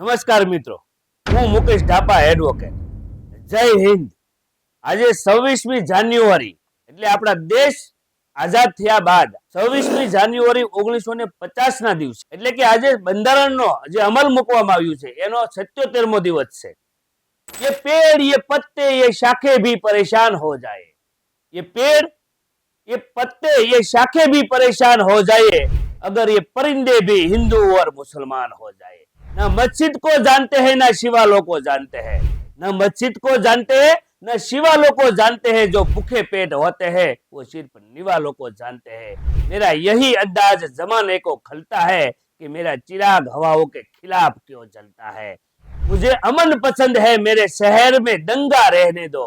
નમસ્કાર મિત્રો, હું મુકેશ ઢાપા એડવોકેટ. જય હિન્દ. આજે 26મી જાન્યુઆરી એટલે આપણા દેશ આઝાદ થયા બાદ 26મી જાન્યુઆરી 1950 ના દિવસે એટલે કે આજે બંધારણનો જે અમલ મૂકવામાં આવ્યું છે એનો 77મો દિવસ છે. ये पेड़ ये पत्ते ये शाखे भी परेशान हो जाए, ये पेड़ ये पत्ते ये शाखे भी परेशान हो जाए अगर ये परिंदे भी हिंदू और मुसलमान हो जाए. ना मस्जिद को जानते हैं ना शिवालों को जानते हैं, ना मस्जिद को जानते हैं ना शिवालों को जानते हैं. जो भूखे पेट होते हैं वो सिर्फ निवालों को जानते हैं. मेरा यही अंदाज जमाने को खलता है कि मेरा चिराग हवाओं के खिलाफ क्यों जलता है. मुझे अमन पसंद है, मेरे शहर में दंगा रहने दो.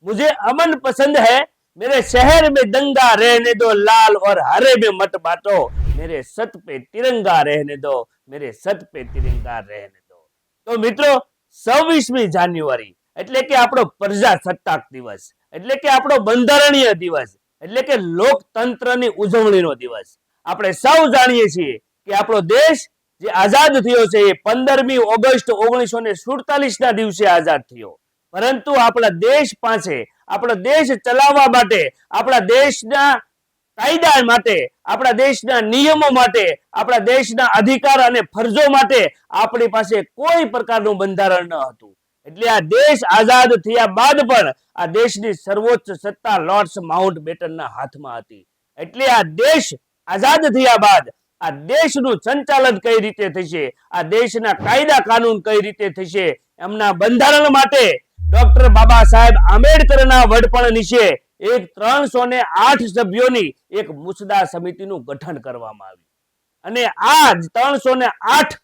मुझे अमन पसंद है, मेरे शहर में दंगा रहने दो. लाल और हरे में मत बांटो, मेरे सत पे तिरंगा रहने दो, मेरे सत पे तिरंगा रहने दो. तो મિત્રો 26મી જાન્યુઆરી એટલે કે આપણો પ્રજાસત્તાક દિવસ, એટલે કે આપણો બંધારણીય દિવસ, એટલે કે લોકતંત્રની ઉજવણીનો દિવસ. આપણે સૌ જાણીએ છીએ કે આપણો દેશ જે આઝાદ થયો છે એ 15મી ઓગસ્ટ 1947 ના દિવસે આઝાદ થયો. પરંતુ આપણા દેશ પાસે, આપણા દેશ ચલાવવા માટે, આપણા દેશના કાયદા માટે, આપણા દેશના નિયમો માટે, આપણા દેશના અધિકાર અને ફરજો માટે આપણી પાસે કોઈ પ્રકારનું બંધારણ ન હતું. એટલે આ દેશ આઝાદ થયા બાદ પણ આ દેશની સર્વોચ્ચ સત્તા લોર્ડ્સ માઉન્ટબેટનના હાથમાં હતી. એટલે આ દેશ આઝાદ થયા બાદ આ દેશનું સંચાલન કઈ રીતે થશે, આ દેશના કાયદા કાનૂન કઈ રીતે થશે, એમના બંધારણ માટે ડોક્ટર બાબા સાહેબ આંબેડકરના વડપણ નીચે એક 308 સભ્યોની એક મુસદ્દા સમિતિનું ગઠન કરવામાં આવ્યું. અને આ 308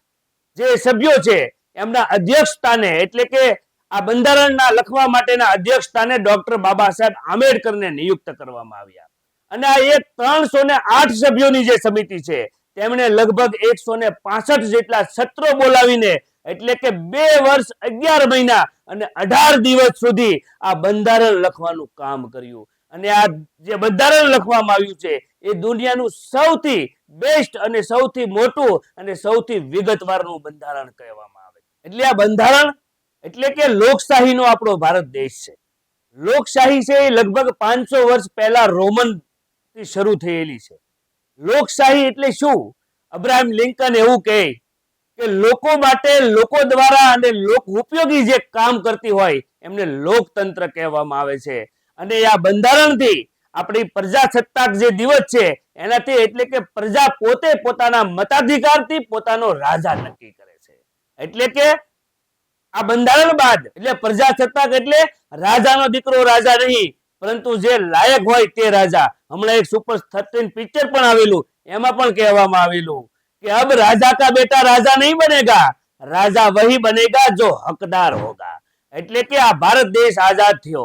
જે સભ્યો છે એમના અધ્યક્ષ સ્થાને એટલે કે આ બંધારણના લખવા માટેના અધ્યક્ષ સ્થાને ડોક્ટર બાબા સાહેબ આંબેડકરને નિયુક્ત કરવામાં આવ્યા. અને આ એક 308 સભ્યોની જે સમિતિ છે તેમણે લગભગ 165 જેટલા સત્રો બોલાવીને એટલે કે 2 વર્ષ 11 મહિના અને 18 દિવસ સુધી આ બંધારણ લખવાનું કામ કર્યું. અને આ જે બંધારણ લખવામાં આવ્યું છે એ દુનિયાનું સૌથી બેસ્ટ અને સૌથી મોટું અને સૌથી વિગતવારનું બંધારણ કહેવામાં આવે. એટલે આ બંધારણ એટલે કે લોકશાહીનો આપણો ભારત દેશ છે. લોકશાહી છે એ લગભગ 500 વર્ષ પહેલા રોમન થી શરૂ થયેલી છે. લોકશાહી એટલે શું? અબ્રાહમ લિંકન એવું કહે કે લોકો માટે, લોકો દ્વારા અને લોક ઉપયોગી જે કામ કરતી હોય એમને લોકતંત્ર કહેવામાં આવે છે. અને આ બંધારણથી આપણી પ્રજાસત્તાક જે દિવસ છે એનાથી એટલે કે પ્રજા પોતે પોતાના મતાધિકારથી પોતાનો રાજા નક્કી કરે છે. એટલે કે આ બંધારણ બાદ એટલે પ્રજાસત્તાક એટલે રાજાનો દીકરો રાજા નહીં, પરંતુ જે લાયક હોય તે રાજા. હમણાં એક સુપર 13 પિક્ચર પણ આવેલું, એમાં પણ કહેવામાં આવેલું कि अब राजा का बेटा राजा नहीं बनेगा, राजा वही बनेगा जो हकदार होगा. એટલે કે આ ભારત દેશ આઝાદ થયો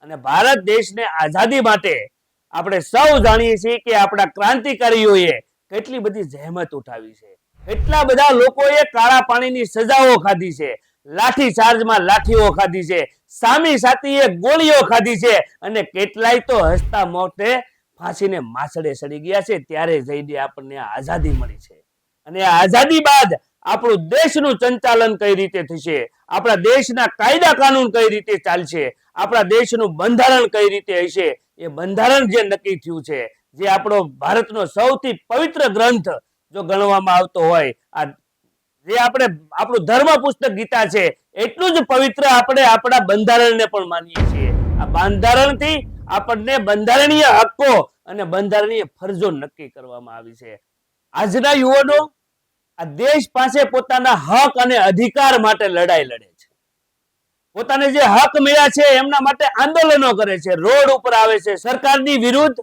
અને ભારત દેશને આઝાદી માટે આપણે સૌ જાણીએ છીએ કે આપણા ક્રાંતિકારીઓએ કેટલી બધી જહેમત ઉઠાવી છે. કેટલા બધા લોકોએ કાળા પાણીની સજાઓ ખાધી છે, લાઠી ચાર્જમાં લાઠીઓ ખાધી છે, સામી સાતીએ ગોળીઓ ખાધી છે અને કેટલાય તો હસતા મોતે ફાંસીને માછડે સડી ગયા છે. ત્યારે જઈને આપણને આઝાદી મળી છે. અને આ આઝાદી બાદ આપણું દેશનું સંચાલન કઈ રીતે થશે, આપણા દેશના કાયદા કાનૂન કઈ રીતે ચાલશે, આપણા દેશનું બંધારણ કઈ રીતે હશે, એ બંધારણ જે નક્કી થયું છે, જે આપણો ભારતનો સૌથી પવિત્ર ગ્રંથ જો ગણવામાં આવતો હોય, આ જે આપણે આપણું ધર્મ પુસ્તક ગીતા છે એટલું જ પવિત્ર આપણે આપણા બંધારણને પણ માનીએ છીએ. આ બંધારણથી આપણને બંધારણીય હક્કો અને બંધારણીય ફરજો નક્કી કરવામાં આવી છે. આજના યુવાનો આ દેશ પાસે પોતાના હક અને અધિકાર માટે લડાઈ લડે છે. પોતાને જે હક મળ્યા છે એમના માટે આંદોલનો કરે છે, રોડ ઉપર આવે છે, સરકારની વિરુદ્ધ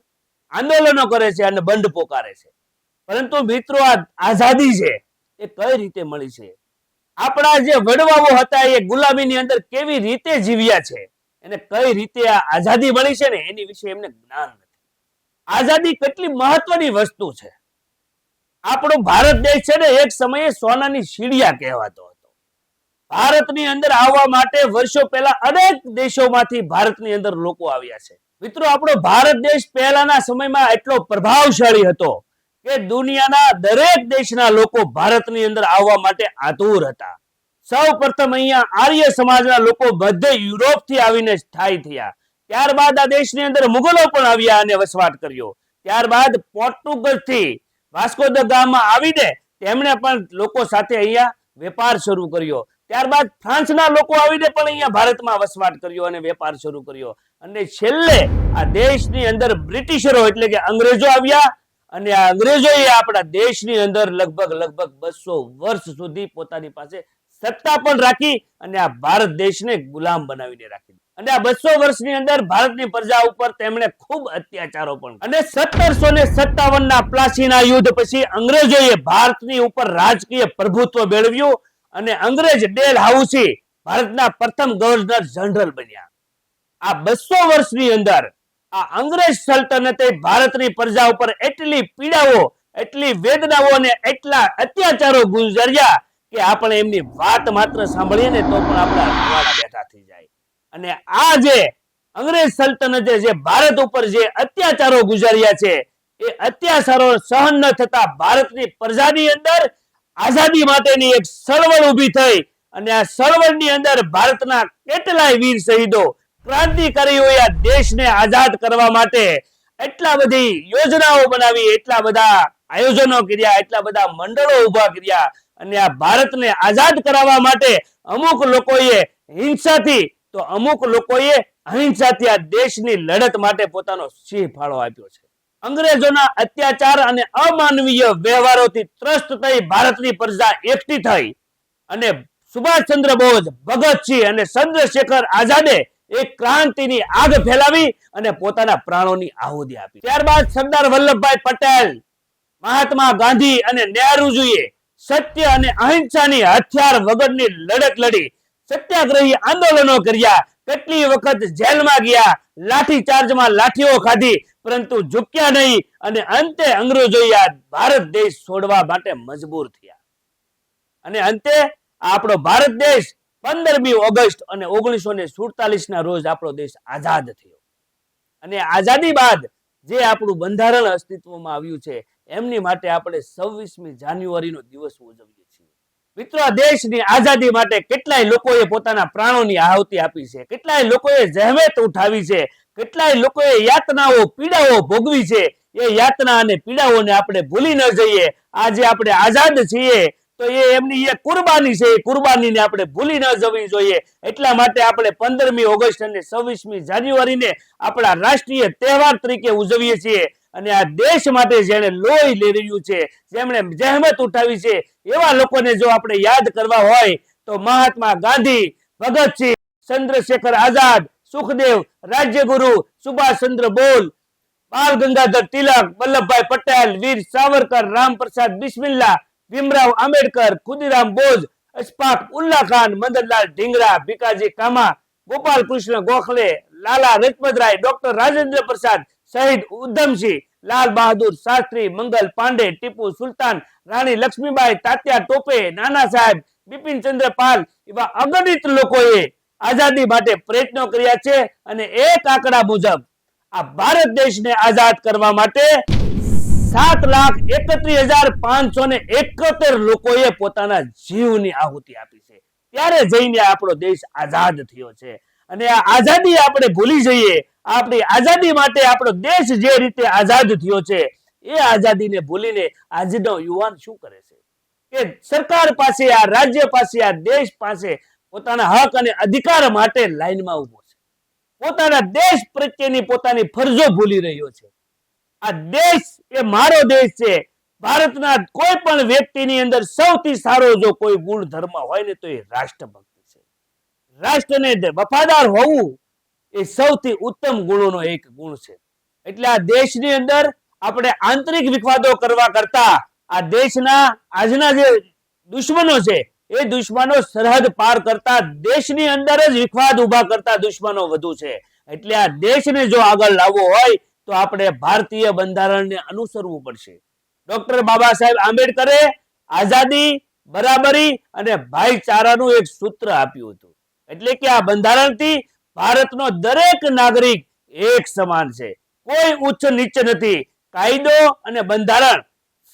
આંદોલનો કરે છે અને બંધ પોકારે છે. પરંતુ મિત્રો આ આઝાદી છે એ કઈ રીતે મળી છે? આપણા જે વડવાઓ હતા એ ગુલામીની અંદર કેવી રીતે જીવ્યા છે, એને કઈ રીતે આ આઝાદી મળી છે ને એની વિશે એમને જ્ઞાન નથી. આઝાદી કેટલી મહત્વની વસ્તુ છે. આપણો ભારત દેશ છે ને એક સમયે સોનાની સીડિયા કહેવાતો હતો. ભારતની અંદર આવવા માટે વર્ષો પહેલા અનેક દેશોમાંથી ભારતની અંદર લોકો આવ્યા છે. મિત્રો આપણો ભારત દેશ પહેલાના સમયમાં એટલો પ્રભાવશાળી હતો કે દુનિયાના દરેક દેશના લોકો ભારતની અંદર આવવા માટે આતુર હતા. સૌ પ્રથમ અહીંયા આર્ય સમાજના લોકો બધે યુરોપથી આવીને સ્થાયી થયા. ત્યારબાદ આ દેશની અંદર મુગલો પણ આવ્યા અને વસવાટ કર્યો. ત્યારબાદ પોર્ટુગલથી વાસ્કો દ ગામા આવીને તેમણે પણ લોકો સાથે અહીંયા વેપાર શરૂ કર્યો. ત્યારબાદ ફ્રાન્સના લોકો આવીને પણ અહીંયા ભારતમાં વસવાટ કર્યો અને વેપાર શરૂ કર્યો. અને છેલ્લે આ દેશની અંદર બ્રિટિશરો એટલે કે અંગ્રેજો આવ્યા અને આ અંગ્રેજોએ આપણા દેશની અંદર લગભગ 200 વર્ષ સુધી પોતાની પાસે સત્તા પણ રાખી અને આ ભારત દેશને ગુલામ બનાવીને રાખી. અને આ 200 વર્ષની અંદર ભારતની પ્રજા ઉપર તેમણે ખૂબ અત્યાચારો પણ. અને 1757 ના પ્લાસીના યુદ્ધ પછી અંગ્રેજોએ ભારતની ઉપર રાજકીય પ્રભુત્વ મેળવ્યું અને અંગ્રેજ ડેલ હાઉસી ભારતના પ્રથમ ગવર્નર જનરલ બન્યા. આ 200 વર્ષની અંદર આ અંગ્રેજ સલ્તનતે ભારતની પ્રજા ઉપર એટલી પીડાઓ, એટલી વેદનાઓ અને એટલા અત્યાચારો ગુજાર્યા કે આપણે એમની વાત માત્ર સાંભળીએ ને તો પણ આપણા રૂવાડા બેઠા થઈ જાય. અને આ જે અંગ્રેજ સલ્તનતે જે ભારત ઉપર જે અત્યાચારો ગુજાર્યા છે એ અત્યાચારો સહન ન થતા ભારતની પ્રજાની અંદર આઝાદી માટેની એક ચળવળ ઊભી થઈ અને આ ચળવળની અંદર ભારતના કેટલાય વીર શહીદો ક્રાંતિકારીઓએ આ દેશને આઝાદ કરવા માટે એટલા બધી યોજનાઓ બનાવી, એટલા બધા આયોજનો કર્યા, એટલા બધા મંડળો ઉભા કર્યા અને આ ભારતને આઝાદ કરાવવા માટે અમુક લોકોએ હિંસાથી તો અમુક લોકોએ અહિંસાથી આ દેશની લડત માટે પોતાનો સિંહ ફાળો આપ્યો છે. અંગ્રેજોના અત્યાચાર અને અમાનવીય વ્યવહારોથી ત્રસ્ત થઈ ભારતની પ્રજા એકઠી થઈ અને સુભાષચંદ્ર બોઝ, ભગતસિંહ અને ચંદ્રશેખર આઝાદે એક ક્રાંતિની આગ ફેલાવી અને પોતાના પ્રાણોની આહુતિ આપી. ત્યારબાદ સરદાર વલ્લભભાઈ પટેલ, મહાત્મા ગાંધી અને નહેરુજીએ સત્ય અને અહિંસાની હથિયાર વગરની લડત લડી, સત્યાગ્રહી આંદોલનો કર્યા, કેટલી વખત જેલમાં ગયા, લાઠી ચાર્જમાં લાઠીઓ ખાધી, પરંતુ ઝૂક્યા નહીં અને અંતે અંગ્રેજોએ આ ભારત દેશ છોડવા માટે મજબૂર થયા. અને અંતે આપણો ભારત દેશ 15મી ઓગસ્ટ અને 1947 ના રોજ આપણો દેશ આઝાદ થયો. અને આઝાદી બાદ જે આપણું બંધારણ અસ્તિત્વમાં આવ્યું છે એમની માટે આપણે 26મી જાન્યુઆરીનો દિવસ ઉજવીએ છીએ. મિત્રો, આ દેશની આઝાદી માટે કેટલાય લોકોએ પોતાના પ્રાણોની આહુતિ આપી છે, કેટલાય લોકોએ જહેમત ઉઠાવી છે, કેટલાય લોકોએ યાતનાઓ, પીડાઓ ભોગવી છે. એ યાતના અને પીડાઓને આપણે ભૂલી ન જઈએ. આજે આપણે આઝાદ છીએ તો એ એમની એ કુરબાની છે, એ કુરબાનીને આપણે ભૂલી ન જવી જોઈએ. એટલા માટે આપણે 15મી ઓગસ્ટ અને 26મી જાન્યુઆરીને આપણા રાષ્ટ્રીય તહેવાર તરીકે ઉજવીએ છીએ. અને આ દેશ માટે જેણે લોહી લઈ રહ્યું છે, જેમણે જહેમત ઉઠાવી છે, એવા લોકોને જો આપણે યાદ કરવા હોય તો મહાત્મા ગાંધી, ભગતસિંહ, ચંદ્રશેખર આઝાદ, સુખદેવ, રાજ્યગુરુ, સુભાષચંદ્ર બોઝ, બાલ ગંગાધર તિલક, વલ્લભભાઈ પટેલ, વીર સાવરકર, રામપ્રસાદ બિસ્મિલ્લા, ભીમરાવ આંબેડકર, ખુદીરામ બોઝ, અશફાક ઉલ્લા ખાન, મદનલાલ ઢીંગરા, ભીકાજી કામા, ગોપાલ કૃષ્ણ ગોખલે, લાલા લજપતરાય, ડોક્ટર રાજેન્દ્ર પ્રસાદ, શહીદ ઉધમસિંહ, લાલ બહાદુર શાસ્ત્રી, મંગલ પાંડે, ટીપુ સુલતાન, રાણી લક્ષ્મીબાઈ, તાત્યા ટોપે, નાના સાહેબ, બિપિન ચંદ્ર પાલ એવા અગણિત લોકોએ આઝાદી માટે પ્રયત્નો કર્યા છે. અને એક આંકડા મુજબ આ ભારત દેશને આઝાદ કરવા માટે 7,31,571 લોકોએ પોતાના જીવની આહુતિ આપી છે. ત્યારે જઈને આપણો દેશ આઝાદ થયો છે. અને આ આઝાદી આપણે ભૂલી જઈએ, આપણી આઝાદી માટે આપણો દેશ જે રીતે આઝાદ થયો છે એ આઝાદીને ભૂલીને આજનો યુવાન શું કરે છે કે સરકાર પાસે, આ રાજ્ય પાસે, આ દેશ પાસે પોતાના હક અને અધિકાર માટે લાઈનમાં ઉભો છે. પોતાના દેશ પ્રત્યેની પોતાની ફરજો ભૂલી રહ્યો છે. આ દેશ એ મારો દેશ છે. ભારતના કોઈ પણ વ્યક્તિની અંદર સૌથી સારો જો કોઈ ગુણ ધર્મ હોય ને તો એ રાષ્ટ્રભક્તિ છે. રાષ્ટ્રને વફાદાર હોવું એ સૌથી ઉત્તમ ગુણોનો એક ગુણ છે. એટલે આ દેશની અંદર આપણે આંતરિક વિવાદો કરવા કરતા આ દેશના આજના જે દુશ્મનો છે એ દુશ્મનો સરહદ પાર કરતા દેશની અંદર જ વિવાદ ઉભા કરતા દુશ્મનો વધુ છે. એટલે આ દેશને જો આગળ લાવવો હોય તો આપણે ભારતીય બંધારણને અનુસરવું પડશે. ડોક્ટર બાબા સાહેબ આંબેડકરે આઝાદી, બરાબરી અને ભાઈચારાનું એક સૂત્ર આપ્યું હતું. એટલે કે આ બંધારણથી ભારતનો દરેક નાગરિક એક સમાન છે, કોઈ ઉચ્ચ નીચ નથી. કાયદો અને બંધારણ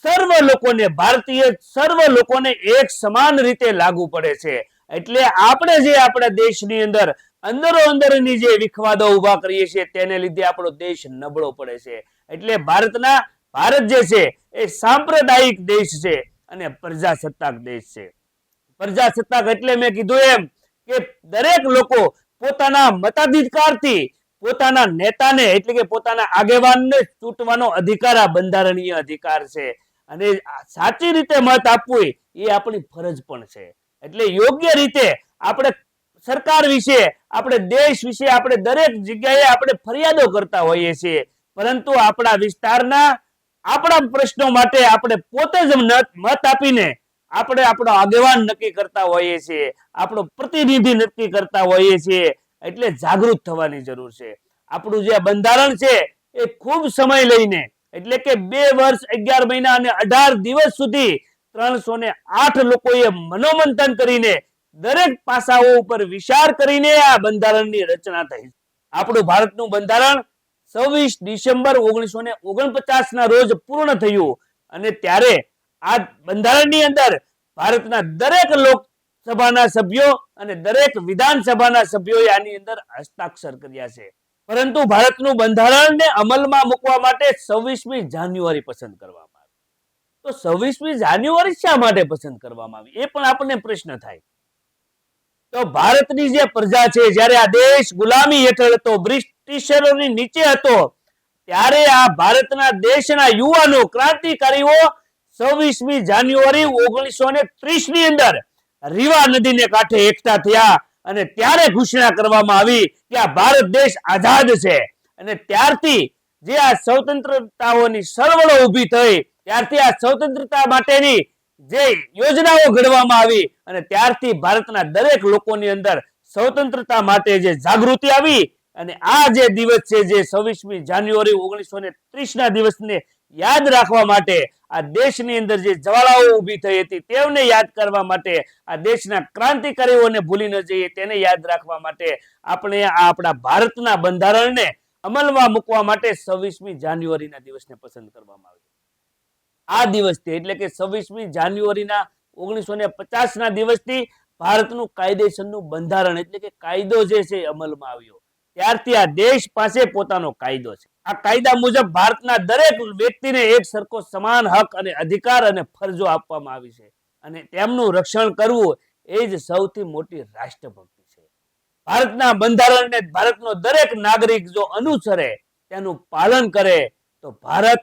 સર્વ લોકોને, ભારતીય સર્વ લોકોને એક સમાન રીતે લાગુ પડે છે. એટલે આપણે જે આપણા દેશની અંદર અંદરો અંદરની જે વિખવાદો ઉભા કરીએ છીએ તેને લીધે આપણો દેશ નબળો પડે છે. એટલે ભારત જે છે એ સાંપ્રદાયિક દેશ છે અને પ્રજાસત્તાક દેશ છે. પ્રજાસત્તાક એટલે મેં કીધું એમ કે દરેક લોકો પોતાના મતાધિકારથી પોતાના નેતાને એટલે કે પોતાના આગેવાનને ચૂંટવાનો અધિકાર આ બંધારણીય અધિકાર છે. અને સાચી રીતે મત આપવું એ આપણી ફરજ પણ છે. એટલે યોગ્ય રીતે આપણે સરકાર વિશે, આપણે દેશ વિશે આપણે દરેક જગ્યાએ આપણે ફરિયાદો કરતા હોઈએ છીએ, પરંતુ આપણા વિસ્તારના આપણા પ્રશ્નો માટે આપણે પોતે જ મત આપીને આપણે આપણો આગેવાન નક્કી કરતા હોઈએ છીએ, આપણો પ્રતિનિધિ નક્કી કરતા હોઈએ છીએ. એટલે જાગૃત થવાની જરૂર છે. આપણું જે બંધારણ છે એ ખૂબ સમય લઈને એટલે કે 2 વર્ષ 11 મહિના અને 18 દિવસ સુધી 308 લોકોએ મનોમંથન કરીને દરેક પાસાઓ ઉપર વિચાર કરીને આ બંધારણની રચના થઈ. આપણું ભારતનું બંધારણ 26 ડિસેમ્બર 1949 ના રોજ પૂર્ણ થયું અને ત્યારે આ બંધારણની અંદર ભારતના દરેક લોકસભાના સભ્યો અને દરેક વિધાનસભાના સભ્યોએ આની અંદર હસ્તાક્ષર કર્યા છે. પરંતુ ભારતનું બંધારણને અમલમાં મૂકવા માટે 26મી જાન્યુઆરી પસંદ કરવામાં આવી. તો 26મી જાન્યુઆરી શા માટે પસંદ કરવામાં આવી એ પણ આપણને પ્રશ્ન થાય. તો ભારતની જે પ્રજા છે, જ્યારે આ દેશ ગુલામી હેઠળ હતો, બ્રિટિશરોની નીચે હતો, ત્યારે આ ભારતના દેશના યુવાનો ક્રાંતિકારીઓ 26મી જાન્યુઆરી 1930 ની અંદર રીવા નદીને કાંઠે એકઠા થયા અને ત્યારે ઘોષણા કરવામાં આવી કે આ ભારત દેશ આઝાદ છે. અને ત્યારથી જે આ સ્વતંત્રતાઓની ચળવળો ઊભી થઈ, ત્યારથી આ સ્વતંત્રતા માટેની જે યોજનાઓ ઘડવામાં આવી અને ત્યારથી ભારતના દરેક લોકોની અંદર સ્વતંત્રતા માટે જે જાગૃતિ આવી. અને આ જે દિવસ છે, જે 26મી જાન્યુઆરી 1930 ના દિવસને યાદ રાખવા માટે, આ દેશની અંદર જે જ્વાળાઓ ઊભી થઈ હતી તેમને યાદ કરવા માટે, આ દેશના ક્રાંતિકારીઓને ભૂલી ન જઈએ તેને યાદ રાખવા માટે આપણે આ આપણા ભારતના બંધારણને અમલમાં મૂકવા માટે 26મી જાન્યુઆરીના દિવસને પસંદ કરવામાં આવ્યો. આ દિવસથી એટલે કે 26મી જાન્યુઆરીના 1950 ના દિવસથી ભારતનું કાયદેસરનું બંધારણ એટલે કે કાયદો જે છે અમલમાં આવ્યો. ત્યારથી આ દેશ પાસે પોતાનો કાયદો છે. આ કાયદા મુજબ ભારતના દરેક વ્યક્તિને એક સરખો સમાન હક અને અધિકાર અને ફરજો આપવામાં આવી છે અને તેમનું રક્ષણ કરવું એ જ સૌથી મોટી રાષ્ટ્રભક્તિ છે. ભારતના બંધારણને ભારતનો દરેક નાગરિક જો અનુસરે, તેનું પાલન કરે, તો ભારત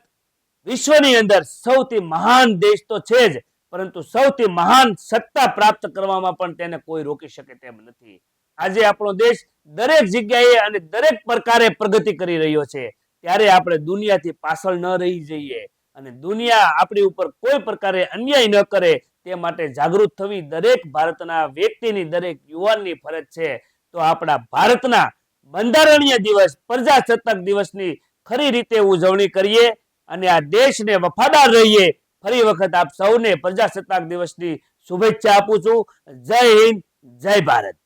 વિશ્વની અંદર સૌથી મહાન દેશ તો છે જ, પરંતુ સૌથી મહાન સત્તા પ્રાપ્ત કરવામાં પણ તેને કોઈ રોકી શકે તેમ નથી. આજે આપણો દેશ દરેક જગ્યાએ અને દરેક પ્રકારે પ્રગતિ કરી રહ્યો છે, ત્યારે આપણે દુનિયાથી પાછળ ન રહી જઈએ અને દુનિયા આપણી ઉપર કોઈ પ્રકારે અન્યાય ન કરે તે માટે જાગૃત થવી દરેક ભારતના વ્યક્તિની, દરેક યુવાનની ફરજ છે. તો આપણા ભારતના બંધારણીય દિવસ, પ્રજાસત્તાક દિવસની ખરી રીતે ઉજવણી કરીએ અને આ દેશને વફાદાર રહીએ. ફરી વખત આપ સૌને પ્રજાસત્તાક દિવસની શુભેચ્છા આપું છું. જય હિન્દ, જય ભારત.